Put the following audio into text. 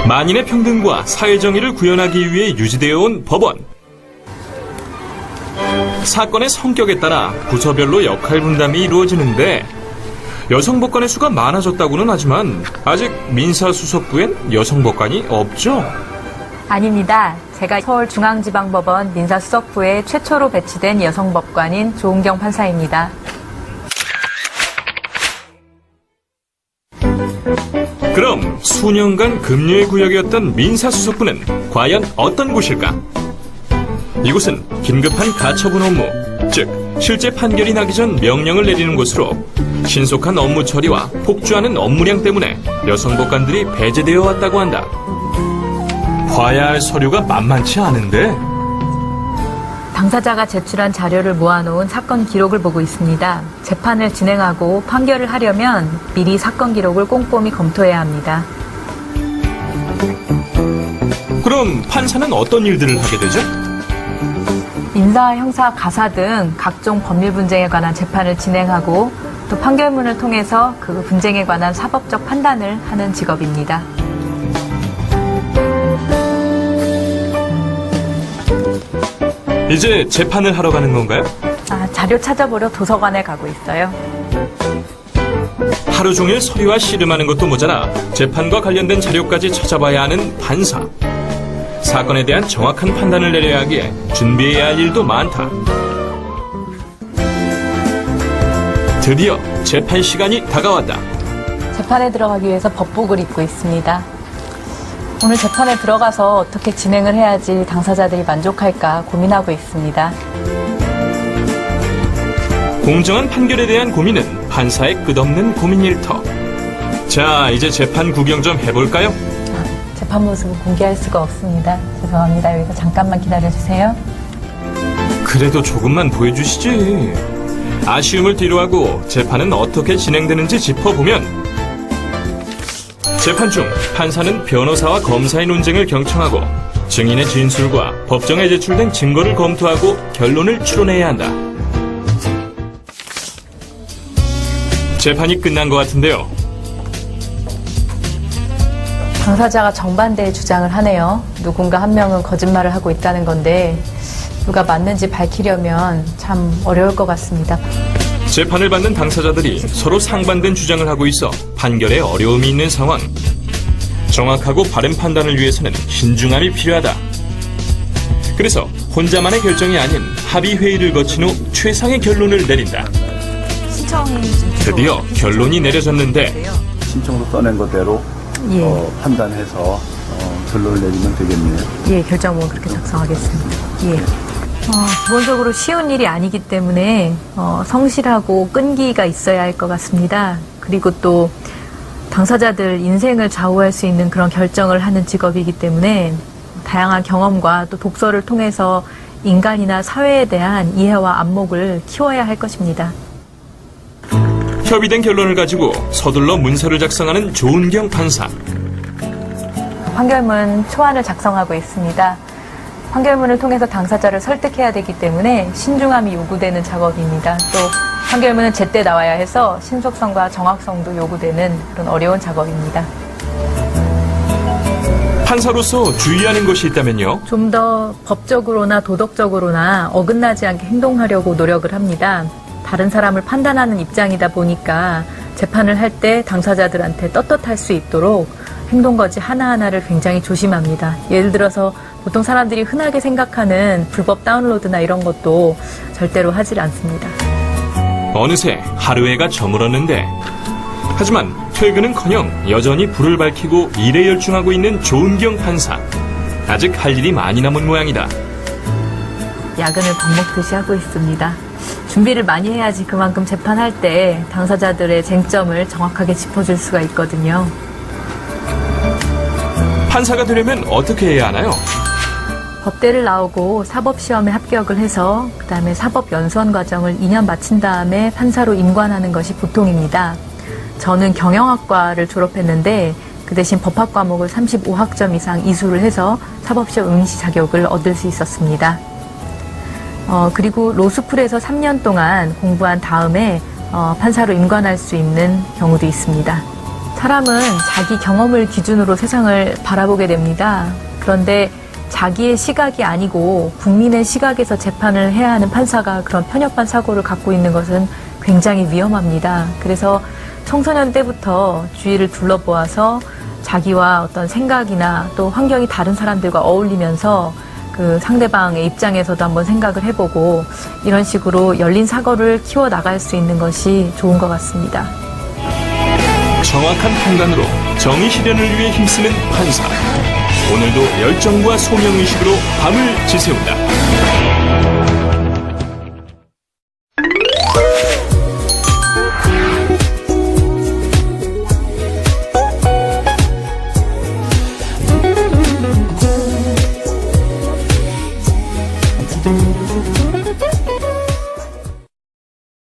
만인의 평등과 사회정의를 구현하기 위해 유지되어 온 법원. 사건의 성격에 따라 부서별로 역할 분담이 이루어지는데 여성 법관의 수가 많아졌다고는 하지만 아직 민사수석부엔 여성 법관이 없죠? 아닙니다. 제가 서울중앙지방법원 민사수석부에 최초로 배치된 여성 법관인 조은경 판사입니다. 그럼 수년간 금요의 구역이었던 민사수석부는 과연 어떤 곳일까? 이곳은 긴급한 가처분 업무, 즉 실제 판결이 나기 전 명령을 내리는 곳으로 신속한 업무 처리와 폭주하는 업무량 때문에 여성 법관들이 배제되어 왔다고 한다. 봐야 할 서류가 만만치 않은데? 당사자가 제출한 자료를 모아놓은 사건 기록을 보고 있습니다. 재판을 진행하고 판결을 하려면 미리 사건 기록을 꼼꼼히 검토해야 합니다. 그럼 판사는 어떤 일들을 하게 되죠? 민사, 형사, 가사 등 각종 법률 분쟁에 관한 재판을 진행하고 또 판결문을 통해서 그 분쟁에 관한 사법적 판단을 하는 직업입니다. 이제 재판을 하러 가는 건가요? 자료 찾아보려 도서관에 가고 있어요. 하루 종일 서류와 씨름하는 것도 모자라 재판과 관련된 자료까지 찾아봐야 하는 판사. 사건에 대한 정확한 판단을 내려야 하기에 준비해야 할 일도 많다. 드디어 재판 시간이 다가왔다. 재판에 들어가기 위해서 법복을 입고 있습니다. 오늘 재판에 들어가서 어떻게 진행을 해야지 당사자들이 만족할까 고민하고 있습니다. 공정한 판결에 대한 고민은 판사의 끝없는 고민 일터. 자, 이제 재판 구경 좀 해볼까요? 재판 모습은 공개할 수가 없습니다. 죄송합니다. 여기서 잠깐만 기다려주세요. 그래도 조금만 보여주시지. 아쉬움을 뒤로하고 재판은 어떻게 진행되는지 짚어보면 재판 중 판사는 변호사와 검사의 논쟁을 경청하고 증인의 진술과 법정에 제출된 증거를 검토하고 결론을 추론해야 한다. 재판이 끝난 것 같은데요. 당사자가 정반대의 주장을 하네요. 누군가 한 명은 거짓말을 하고 있다는 건데 누가 맞는지 밝히려면 참 어려울 것 같습니다. 재판을 받는 당사자들이 서로 상반된 주장을 하고 있어 판결에 어려움이 있는 상황. 정확하고 바른 판단을 위해서는 신중함이 필요하다. 그래서 혼자만의 결정이 아닌 합의 회의를 거친 후 최상의 결론을 내린다. 드디어 결론이 내려졌는데 신청으로 써낸 것대로 판단해서 결론을 내리면 되겠네요. 예, 결정문 그렇게 작성하겠습니다. 예. 기본적으로 쉬운 일이 아니기 때문에 성실하고 끈기가 있어야 할 것 같습니다. 그리고 또 당사자들 인생을 좌우할 수 있는 그런 결정을 하는 직업이기 때문에 다양한 경험과 또 독서를 통해서 인간이나 사회에 대한 이해와 안목을 키워야 할 것입니다. 협의된 결론을 가지고 서둘러 문서를 작성하는 조은경 판사. 판결문 초안을 작성하고 있습니다. 판결문을 통해서 당사자를 설득해야 되기 때문에 신중함이 요구되는 작업입니다. 또 판결문은 제때 나와야 해서 신속성과 정확성도 요구되는 그런 어려운 작업입니다. 판사로서 주의하는 것이 있다면요? 좀 더 법적으로나 도덕적으로나 어긋나지 않게 행동하려고 노력을 합니다. 다른 사람을 판단하는 입장이다 보니까 재판을 할 때 당사자들한테 떳떳할 수 있도록 행동거지 하나하나를 굉장히 조심합니다. 예를 들어서 보통 사람들이 흔하게 생각하는 불법 다운로드나 이런 것도 절대로 하질 않습니다. 어느새 하루해가 저물었는데 하지만 퇴근은커녕 여전히 불을 밝히고 일에 열중하고 있는 조은경 판사. 아직 할 일이 많이 남은 모양이다. 야근을 밥 먹듯이 하고 있습니다. 준비를 많이 해야지 그만큼 재판할 때 당사자들의 쟁점을 정확하게 짚어줄 수가 있거든요. 판사가 되려면 어떻게 해야 하나요? 법대를 나오고 사법시험에 합격을 해서 그다음에 사법연수원 과정을 2년 마친 다음에 판사로 임관하는 것이 보통입니다. 저는 경영학과를 졸업했는데 그 대신 법학 과목을 35학점 이상 이수를 해서 사법시험 응시 자격을 얻을 수 있었습니다. 그리고 로스쿨에서 3년 동안 공부한 다음에 판사로 임관할 수 있는 경우도 있습니다. 사람은 자기 경험을 기준으로 세상을 바라보게 됩니다. 그런데 자기의 시각이 아니고 국민의 시각에서 재판을 해야 하는 판사가 그런 편협한 사고를 갖고 있는 것은 굉장히 위험합니다. 그래서 청소년 때부터 주위를 둘러보아서 자기와 어떤 생각이나 또 환경이 다른 사람들과 어울리면서 그 상대방의 입장에서도 한번 생각을 해보고 이런 식으로 열린 사고를 키워나갈 수 있는 것이 좋은 것 같습니다. 정확한 판단으로 정의 실현을 위해 힘쓰는 판사. 오늘도 열정과 소명의식으로 밤을 지새운다.